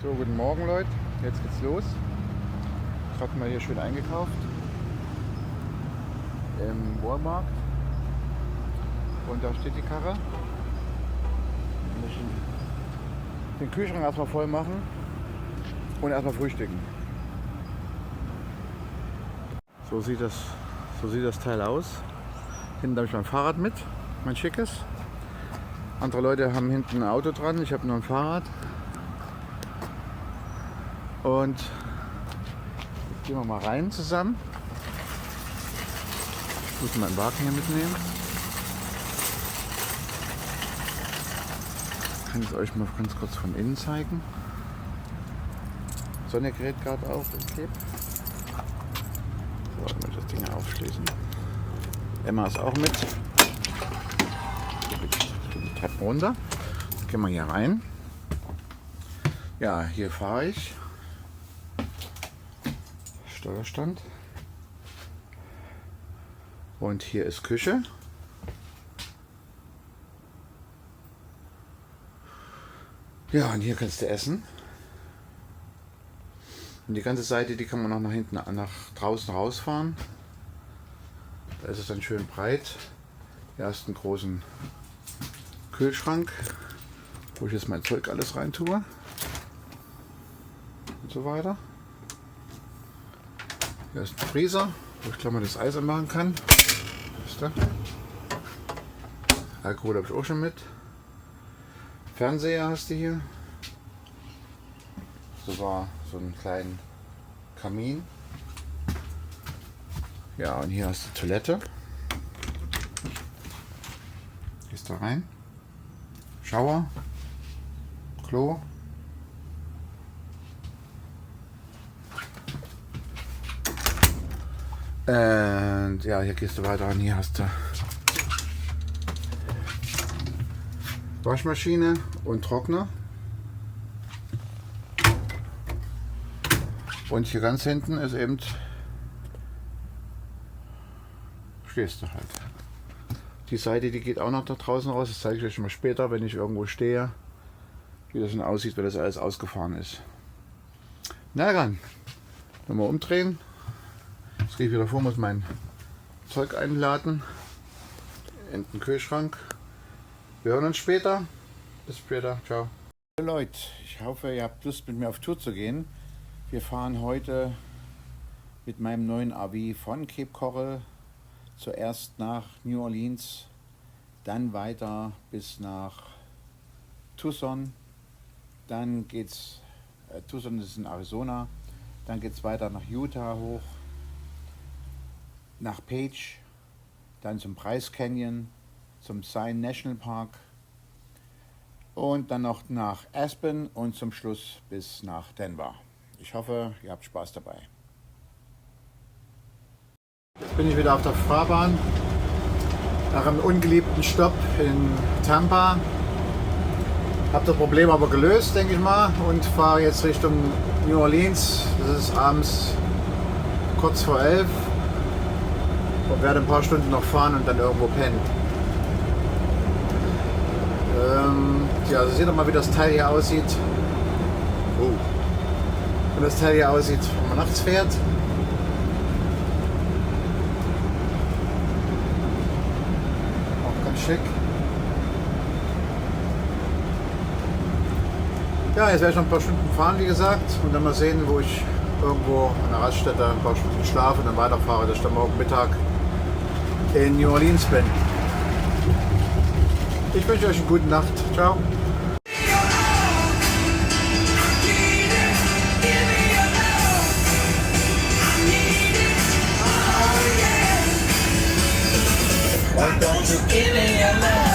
So, guten Morgen Leute, jetzt geht's los. Gerade mal hier schön eingekauft im Walmart und da steht die Karre. Wir müssen den Kühlschrank erstmal voll machen und erstmal frühstücken. So sieht das Teil aus. Hinten habe ich mein Fahrrad mit, mein schickes. Andere Leute haben hinten ein Auto dran, ich habe nur ein Fahrrad. Und jetzt gehen wir mal rein zusammen. Ich muss meinen Wagen hier mitnehmen. Ich kann es euch mal ganz kurz von innen zeigen. Sonne gerät gerade auf, okay. So, ich muss das Ding aufschließen. Emma ist auch mit. Die Treppen runter. Jetzt gehen wir hier rein. Ja, hier fahre ich. Steuerstand. Und hier ist Küche. Ja, und hier kannst du essen. Und die ganze Seite, die kann man noch nach hinten, nach draußen rausfahren. Da ist es dann schön breit. Hier hast du einen großen Kühlschrank, wo ich jetzt mein Zeug alles rein tue. Und so weiter. Hier ist ein Freezer, wo ich gleich mal das Eis anmachen kann. Ist da. Alkohol habe ich auch schon mit. Fernseher hast du hier. Sogar so einen kleinen Kamin. Ja, und hier hast du Toilette. Gehst da rein. Schauer. Klo. Und ja, hier gehst du weiter und hier hast du Waschmaschine und Trockner. Und hier ganz hinten ist eben, stehst du halt. Die Seite, die geht auch noch da draußen raus, das zeige ich euch mal später, wenn ich irgendwo stehe, wie das dann aussieht, wenn das alles ausgefahren ist. Na dann, nochmal umdrehen. Jetzt gehe ich wieder vor, muss mein Zeug einladen in den Kühlschrank. Wir hören uns später. Bis später. Ciao. Hallo Leute, ich hoffe, ihr habt Lust, mit mir auf Tour zu gehen. Wir fahren heute mit meinem neuen RV von Cape Coral zuerst nach New Orleans, dann weiter bis nach Tucson. Dann geht's, Tucson ist in Arizona, dann geht es weiter nach Utah hoch, nach Page, dann zum Bryce Canyon, zum Zion National Park und dann noch nach Aspen und zum Schluss bis nach Denver. Ich hoffe, ihr habt Spaß dabei. Jetzt bin ich wieder auf der Fahrbahn nach einem ungeliebten Stopp in Tampa. Habe das Problem aber gelöst, denke ich mal, und fahre jetzt Richtung New Orleans. Das ist abends kurz vor 11. Und werde ein paar Stunden noch fahren und dann irgendwo pennen. Ja, also seht ihr mal, wie das Teil hier aussieht. Wie das Teil hier aussieht, wenn man nachts fährt. Auch ganz schick. Ja, jetzt werde ich noch ein paar Stunden fahren, wie gesagt, und dann mal sehen, wo ich irgendwo an der Raststätte ein paar Stunden schlafe und dann weiterfahre, dass ich dann morgen Mittag in New Orleans bin. Ich wünsche euch eine gute Nacht. Ciao. Why don't you give me your love?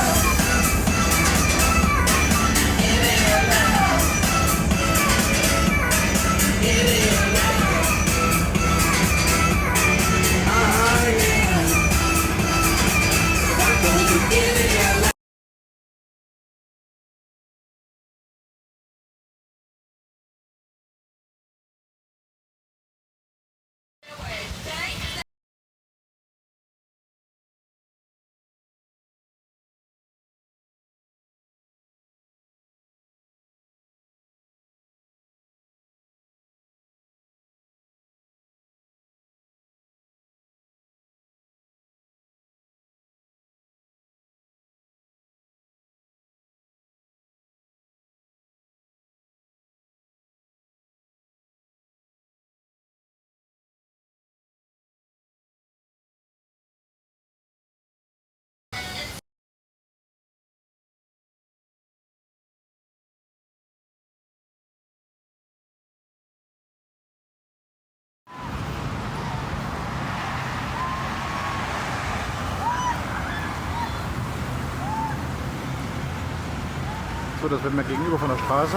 So, das wird mir gegenüber von der Straße.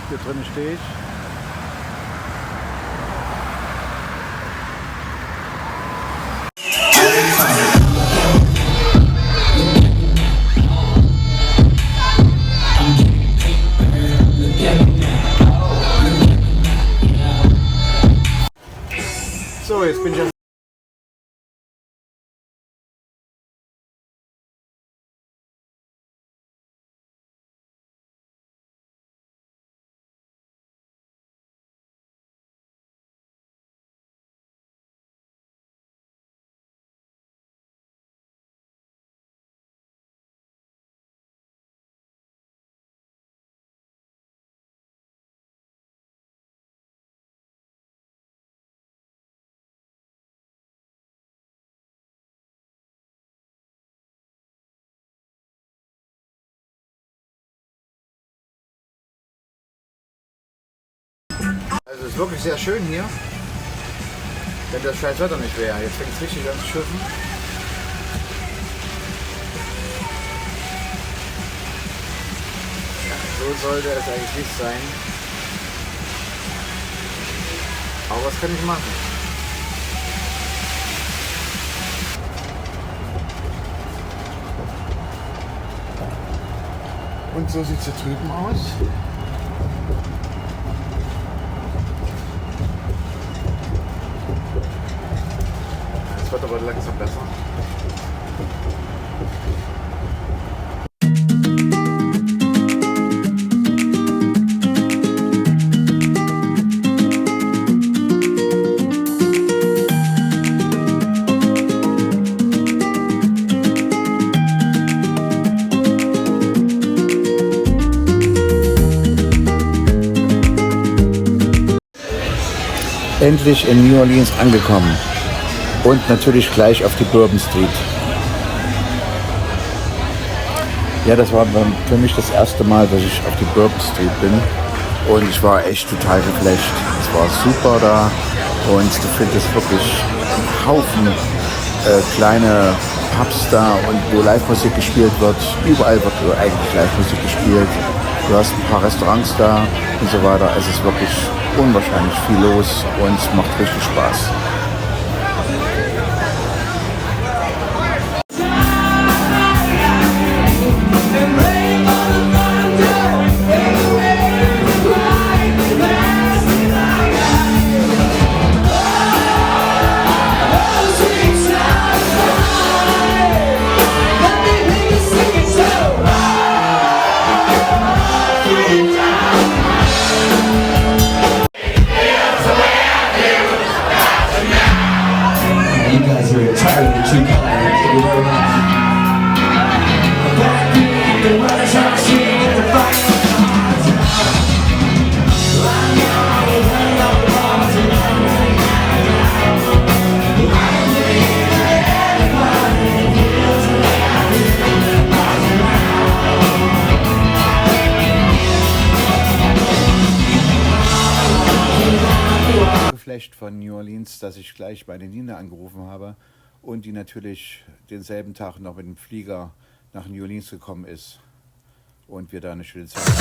Hier drin stehe ich. So, jetzt bin ich ja. Also es ist wirklich sehr schön hier, wenn das scheiß Wetter nicht wäre. Jetzt fängt es richtig an zu schütten. Ja, so sollte es eigentlich nicht sein. Aber was kann ich machen? Und so sieht es hier drüben aus. Es wird aber langsam besser. Endlich in New Orleans angekommen. Und natürlich gleich auf die Bourbon Street. Ja, das war für mich das erste Mal, dass ich auf die Bourbon Street bin. Und ich war echt total geflasht. Es war super da. Und du findest wirklich einen Haufen kleine Pubs da, und wo Live-Musik gespielt wird. Überall wird eigentlich Live-Musik gespielt. Du hast ein paar Restaurants da und so weiter. Es ist wirklich unwahrscheinlich viel los und es macht richtig Spaß. You guys are entirely too kind. Thank you very much. Geflasht von New Orleans, dass ich gleich bei den Nina angerufen habe und die natürlich denselben Tag noch mit dem Flieger nach New Orleans gekommen ist und wir da eine schöne Zeit haben.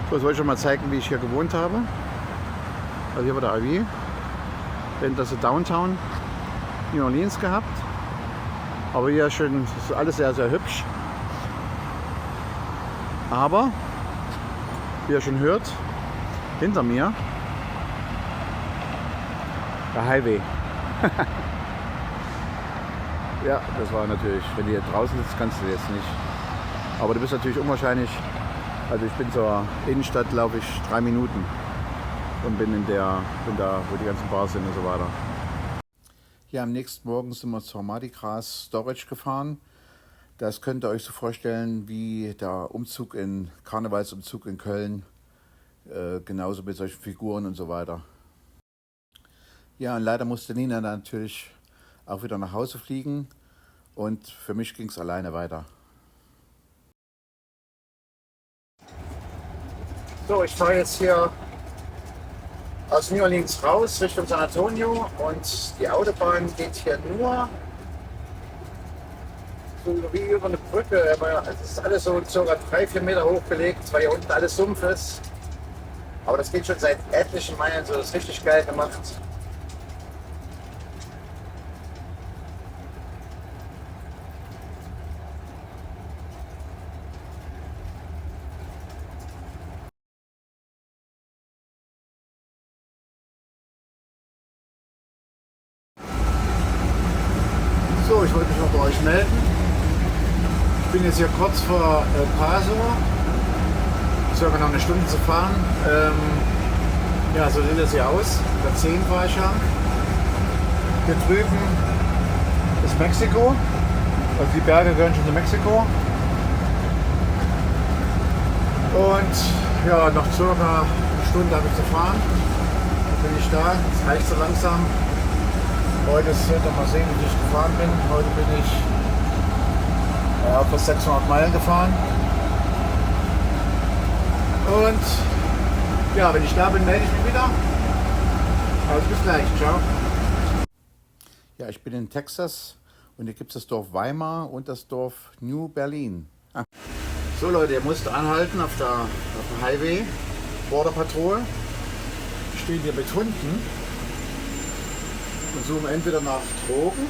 So, soll ich schon mal zeigen, wie ich hier gewohnt habe. Also hier war der RV. Denn das ist Downtown New Orleans gehabt. Aber hier schön, das ist alles sehr, sehr hübsch. Aber, wie ihr schon hört, hinter mir Der Highway. Ja, das war natürlich, wenn du hier draußen sitzt, kannst du jetzt nicht. Aber du bist natürlich unwahrscheinlich. Also ich bin zur Innenstadt, glaube ich, 3 Bin bin da, wo die ganzen Bars sind und so weiter. Ja, am nächsten Morgen sind wir zur Mardi Gras Storage gefahren. Das könnt ihr euch so vorstellen wie der Karnevalsumzug in Köln. Genauso mit solchen Figuren und so weiter. Ja, und leider musste Nina natürlich auch wieder nach Hause fliegen und für mich ging es alleine weiter. So, ich fahre jetzt hier aus New Orleans raus Richtung San Antonio und die Autobahn geht hier nur so wie über eine Brücke. Aber es ist alles so ca. 3-4 Meter hochgelegt, weil hier unten alles Sumpf ist. Aber das geht schon seit etlichen Meilen so, das ist richtig geil gemacht. So, ich wollte mich noch bei euch melden. Ich bin jetzt hier kurz vor El Paso. Circa noch eine Stunde zu fahren. Ja, so sieht das hier aus. Der 10 fahre ich ja. Hier drüben ist Mexiko. Also die Berge gehören schon zu Mexiko. Und ja, noch circa eine Stunde habe ich zu fahren. Dann bin ich da. Es reicht so langsam. Heute ist mal sehen, wie ich gefahren bin. Heute bin ich fast 600 Meilen gefahren. Und ja, wenn ich da bin, melde ich mich wieder. Also bis gleich, ciao. Ja, ich bin in Texas und hier gibt es das Dorf Weimar und das Dorf New Berlin. So Leute, ihr müsst anhalten auf der Highway, Border Patrol. Wir stehen hier mit Hunden und suchen entweder nach Drogen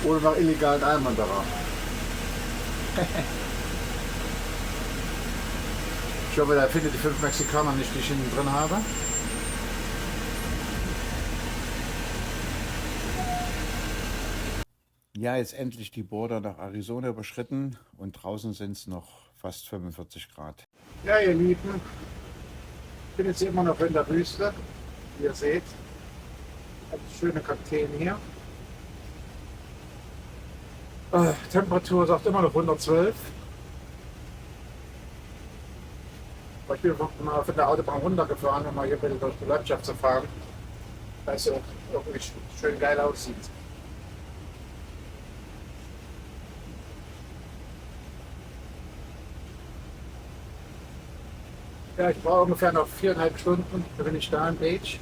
oder nach illegalen Einwanderer. Ich hoffe, da findet die 5 Mexikaner nicht, die ich hinten drin habe. Ja, jetzt endlich die Border nach Arizona überschritten und draußen sind es noch fast 45 Grad. Ja, ihr Lieben, ich bin jetzt immer noch in der Wüste, wie ihr seht. Eine schöne Kakteen hier. Temperatur sagt immer noch 112. Ich bin mal von der Autobahn runtergefahren, um mal hier bitte durch die Landschaft zu fahren, weil es auch irgendwie schön geil aussieht. Ja, ich brauche ungefähr noch 4,5 Stunden, dann bin ich da in Page.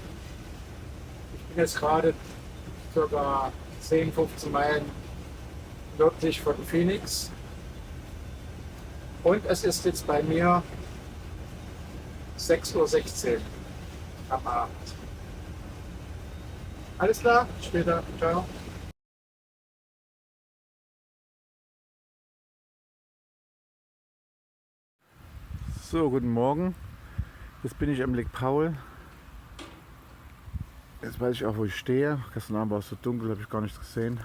Ich bin jetzt gerade ca. 10-15 Meilen nördlich von Phoenix. Und es ist jetzt bei mir 6:16 Uhr am Abend. Alles klar, später, ciao. So, guten Morgen. Jetzt bin ich am Lake Powell. Jetzt weiß ich auch, wo ich stehe. Gestern Abend war es so dunkel, habe ich gar nichts gesehen.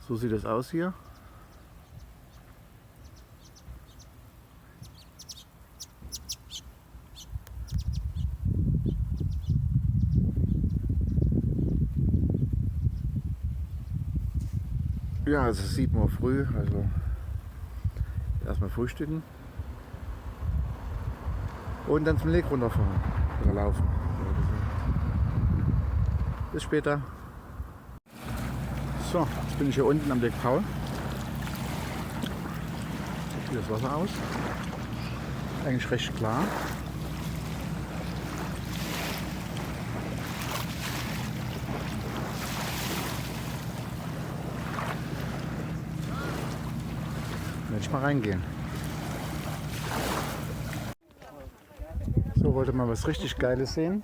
So sieht es aus hier. Ja, es ist 7 Uhr früh, also erstmal frühstücken und dann zum Lake runterfahren oder laufen. Bis später. So, jetzt bin ich hier unten am Lake Powell. Sieht das Wasser aus. Eigentlich recht klar. Werde ich mal reingehen. So, wollte mal was richtig Geiles sehen.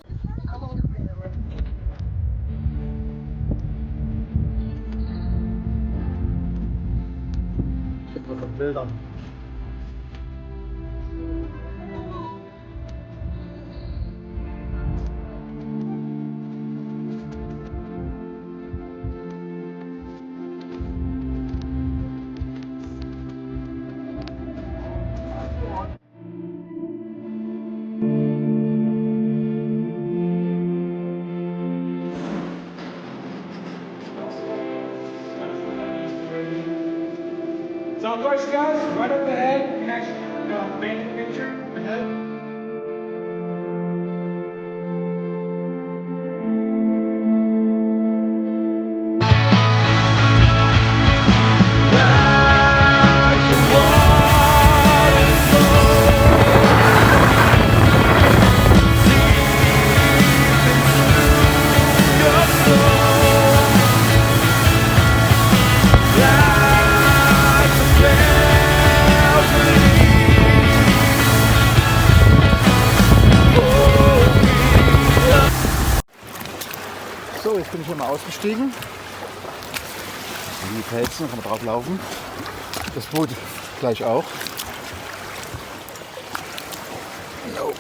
Von Bildern. So of course, guys, right up ahead, you can actually paint a picture ahead. So, jetzt bin ich hier mal ausgestiegen. Die Felsen, kann man drauf laufen. Das Boot gleich auch. No.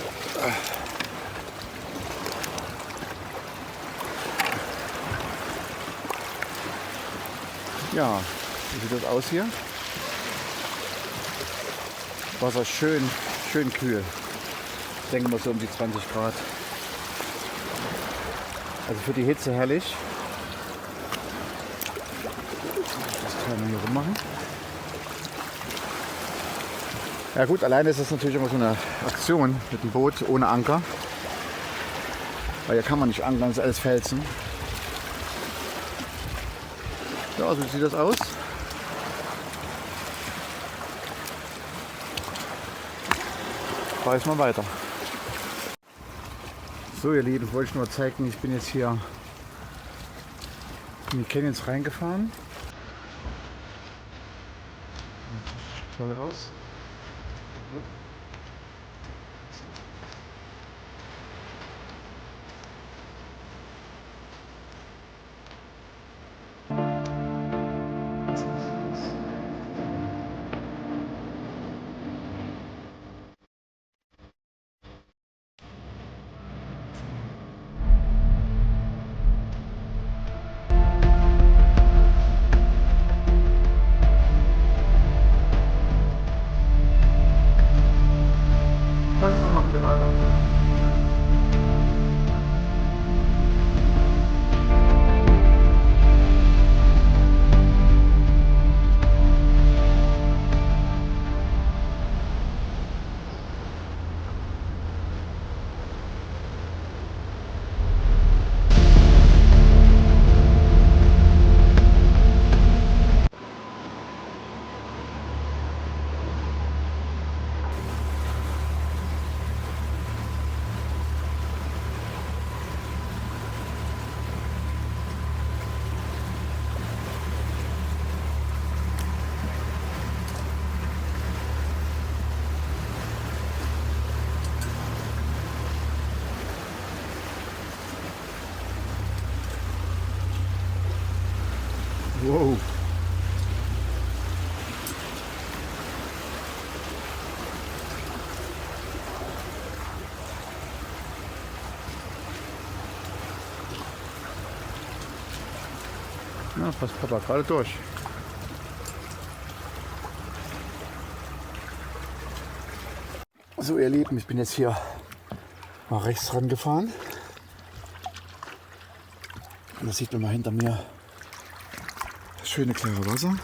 Ja, wie sieht das aus hier? Wasser schön kühl. Ich denke mal so um die 20 Grad. Also für die Hitze herrlich. Das kann man hier rummachen. Ja gut, alleine ist das natürlich immer so eine Aktion mit dem Boot ohne Anker. Weil hier kann man nicht ankern, das ist alles Felsen. Ja, so sieht das aus. Fahr ich mal weiter. So ihr Lieben, wollte ich nur zeigen, ich bin jetzt hier in die Canyons reingefahren. Sieht toll aus. Wow. Na, passt Papa gerade durch. So ihr Lieben, ich bin jetzt hier mal rechts ran gefahren. Und da sieht man mal hinter mir das schöne klare Wasser.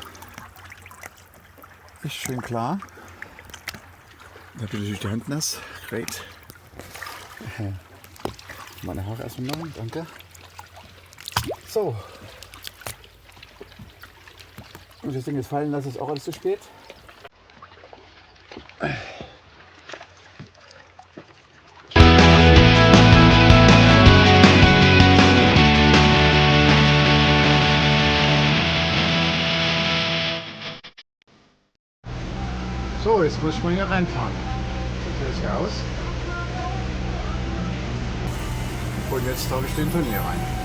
Ist schön klar. Natürlich die Hand nass. Great. Meine Haare erstmal machen, danke. So. Und das Ding jetzt fallen lassen, ist auch alles zu spät. So, jetzt muss ich mal hier reinfahren. So sieht das hier aus. Und jetzt darf ich den Turnier rein.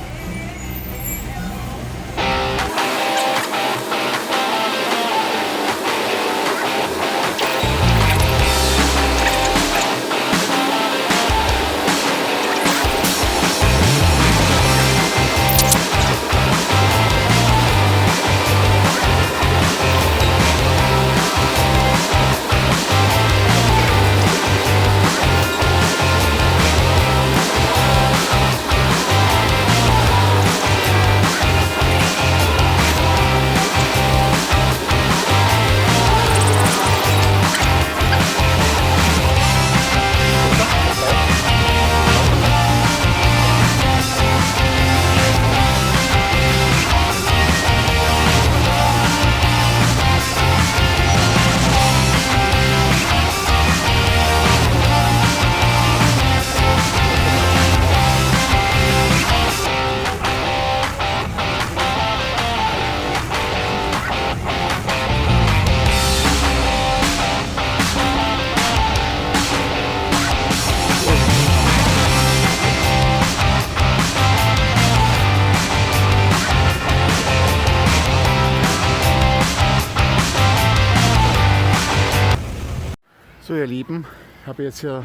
So ihr Lieben, ich habe jetzt hier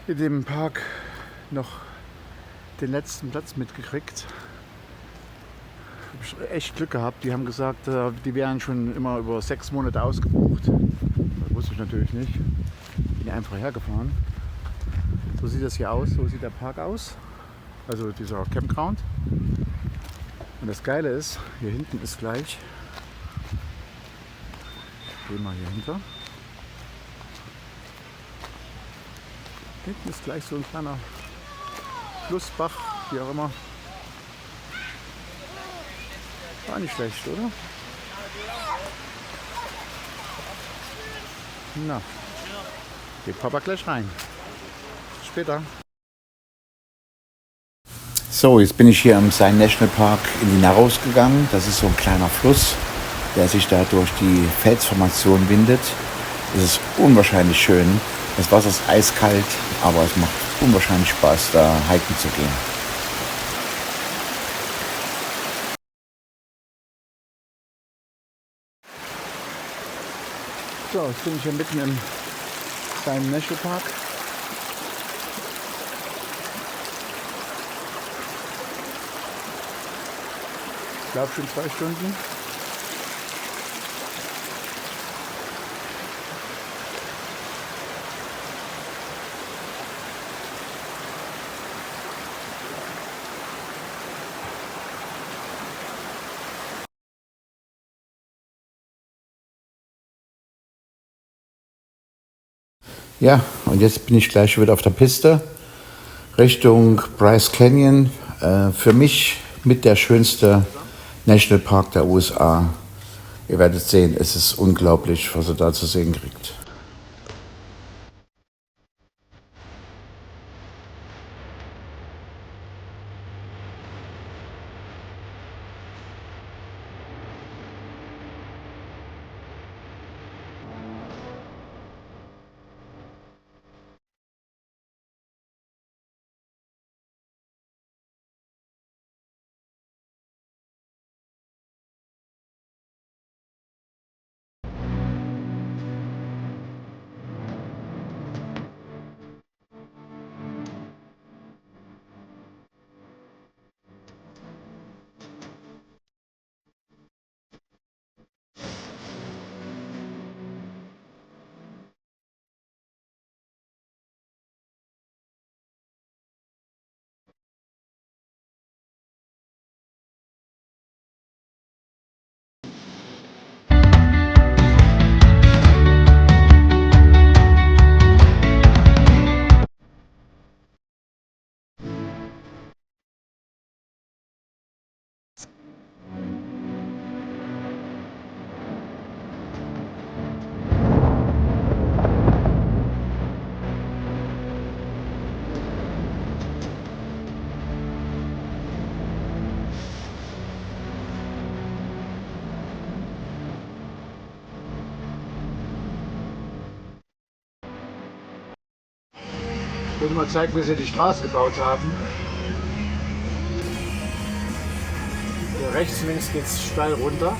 in dem Park noch den letzten Platz mitgekriegt. Ich habe echt Glück gehabt. Die haben gesagt, die wären schon immer über 6 Monate ausgebucht. Das wusste ich natürlich nicht. Bin einfach hergefahren. So sieht das hier aus, so sieht der Park aus. Also dieser Campground. Und das Geile ist, hier hinten ist gleich, ich gehe mal hier hinter. Hinten ist gleich so ein kleiner Flussbach, wie auch immer. War nicht schlecht, oder? Na, geht Papa gleich rein. Später. So, jetzt bin ich hier im Zion National Park in die Narrows gegangen. Das ist so ein kleiner Fluss, der sich da durch die Felsformation windet. Es ist unwahrscheinlich schön. Das Wasser ist eiskalt, aber es macht unwahrscheinlich Spaß, da hiken zu gehen. So, jetzt bin ich hier mitten im Zion National Park. Ich glaube schon 2 Stunden. Ja, und jetzt bin ich gleich wieder auf der Piste Richtung Bryce Canyon. Für mich mit der schönste Nationalpark der USA. Ihr werdet sehen, es ist unglaublich, was ihr da zu sehen kriegt. Ich will mal zeigen, wie sie die Straße gebaut haben. Hier rechts und links geht es steil runter.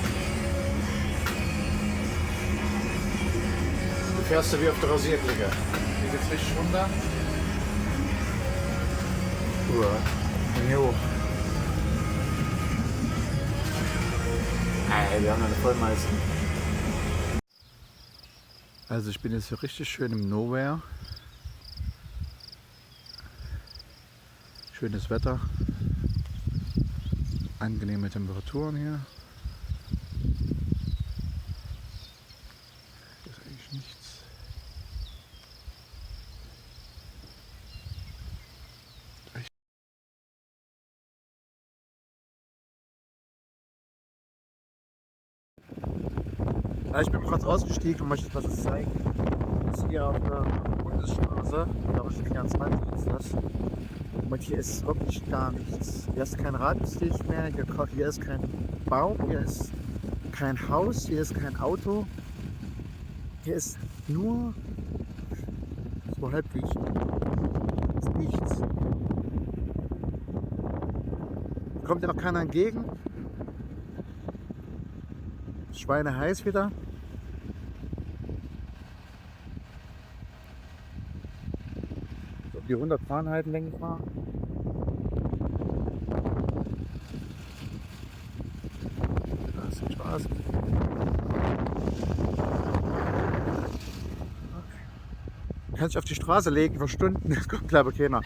Du fährst du wie auf der Rasierklinge. Hier geht es richtig runter. Hier hoch. Wir haben eine Vollmeise. Also ich bin jetzt hier richtig schön im Nowhere. Schönes Wetter, angenehme Temperaturen hier. Hier ist eigentlich nichts. Ja, ich bin kurz ausgestiegen und möchte etwas zeigen. Das ist hier auf der Bundesstraße, glaube ich 24 ist das. Und hier ist wirklich gar nichts. Hier ist kein Radiuslicht mehr, hier ist kein Baum, hier ist kein Haus, hier ist kein Auto. Hier ist nur so halbwegs ist nichts. Kommt ja noch keiner entgegen. Schweine heiß wieder. die 100 Fahrenheit lenkbar. Da ist die Straße. Du kannst dich auf die Straße legen für Stunden, das kommt glaube ich keiner.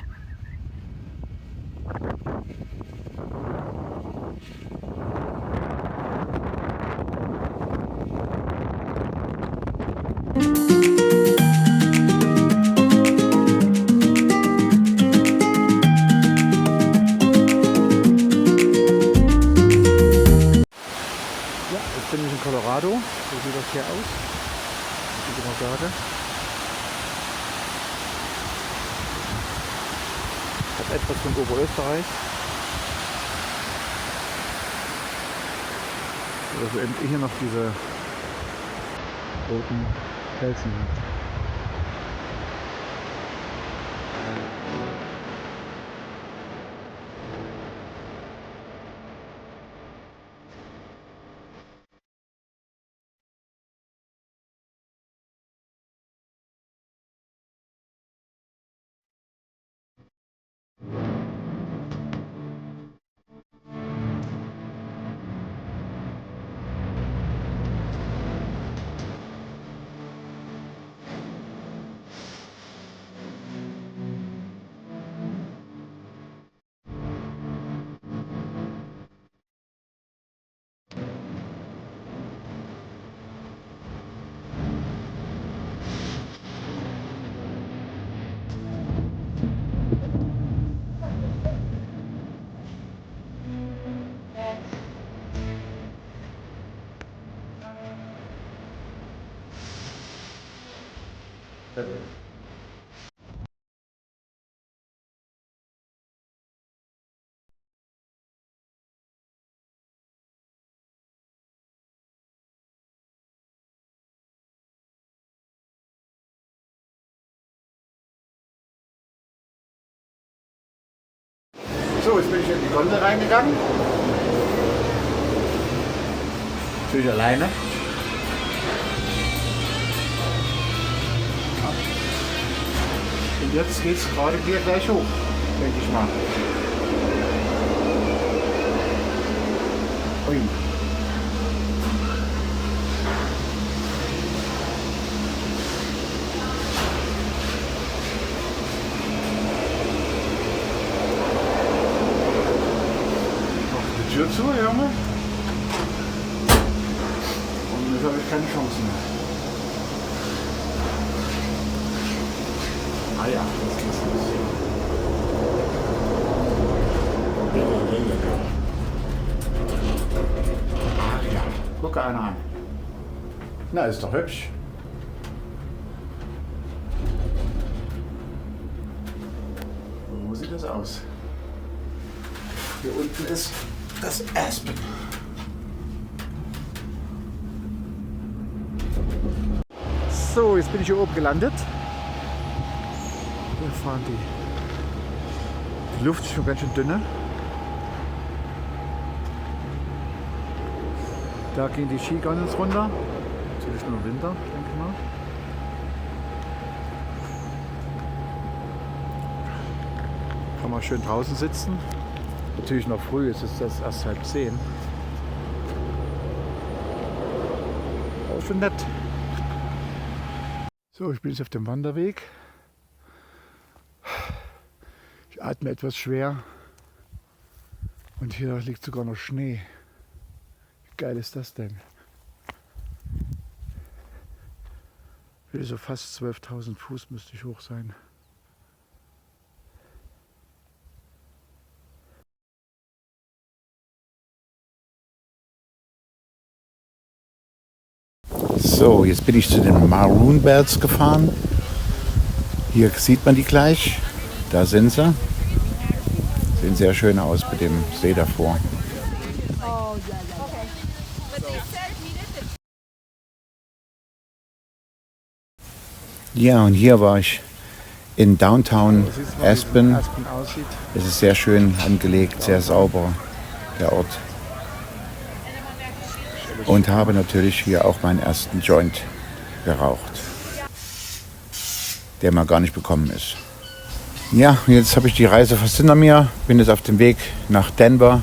Jetzt bin ich in Colorado. So sieht das hier aus. Wie ich immer sage. Hat etwas von Oberösterreich. Also eben hier noch diese roten Felsen. So, jetzt bin ich in die Gondel reingegangen. Natürlich alleine. Und jetzt geht es gerade hier gleich hoch, denke ich mal. Ui. Tür zu, Junge. Und jetzt habe ich keine Chance mehr. Ah ja, das geht's los. Ach ja, guck einer an. Na, ist doch hübsch. Wo sieht das aus? Hier unten ist das Aspen. So, jetzt bin ich hier oben gelandet. Wir fahren die Luft ist schon ganz schön dünne. Da gehen die Skigondels runter. Natürlich nur im Winter, denke ich mal. Kann man schön draußen sitzen. Natürlich noch früh, jetzt ist das erst 9:30. Aber schon nett. So, ich bin jetzt auf dem Wanderweg. Ich atme etwas schwer. Und hier liegt sogar noch Schnee. Wie geil ist das denn? So fast 12.000 Fuß müsste ich hoch sein. So, jetzt bin ich zu den Maroon Bells gefahren. Hier sieht man die gleich. Da sind sie. Sehen sehr schön aus mit dem See davor. Ja, und hier war ich in Downtown Aspen. Es ist sehr schön angelegt, sehr sauber, der Ort. Und habe natürlich hier auch meinen ersten Joint geraucht, der mal gar nicht bekommen ist. Ja, jetzt habe ich die Reise fast hinter mir. Bin jetzt auf dem Weg nach Denver,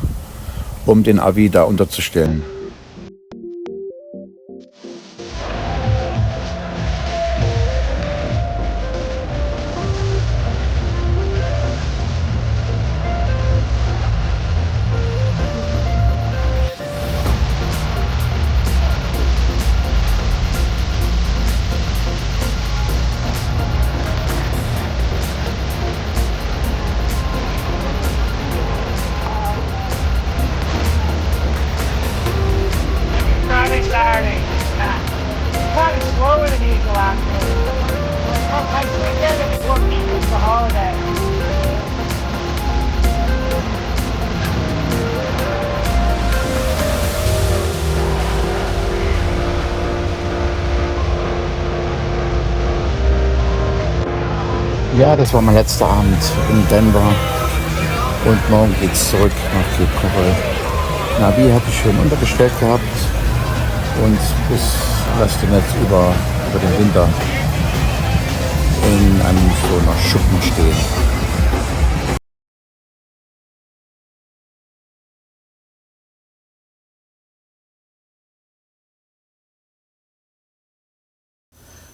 um den Avi da unterzustellen. Friday, Saturday. Kind of slower than usual actually. Sometimes weekend and working with the holiday. Ja, das war mein letzter Abend in Denver. Und morgen geht's zurück nach Cape Coral. Navi hatte ich schön untergestellt gehabt. Und lasse den jetzt über den Winter in einem so einer Schuppen stehen.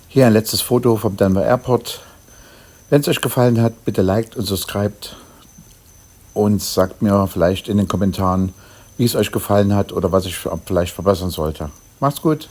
Hier ein letztes Foto vom Denver Airport. Wenn es euch gefallen hat, bitte liked und subscribt und sagt mir vielleicht in den Kommentaren, wie es euch gefallen hat oder was ich vielleicht verbessern sollte. Macht's gut!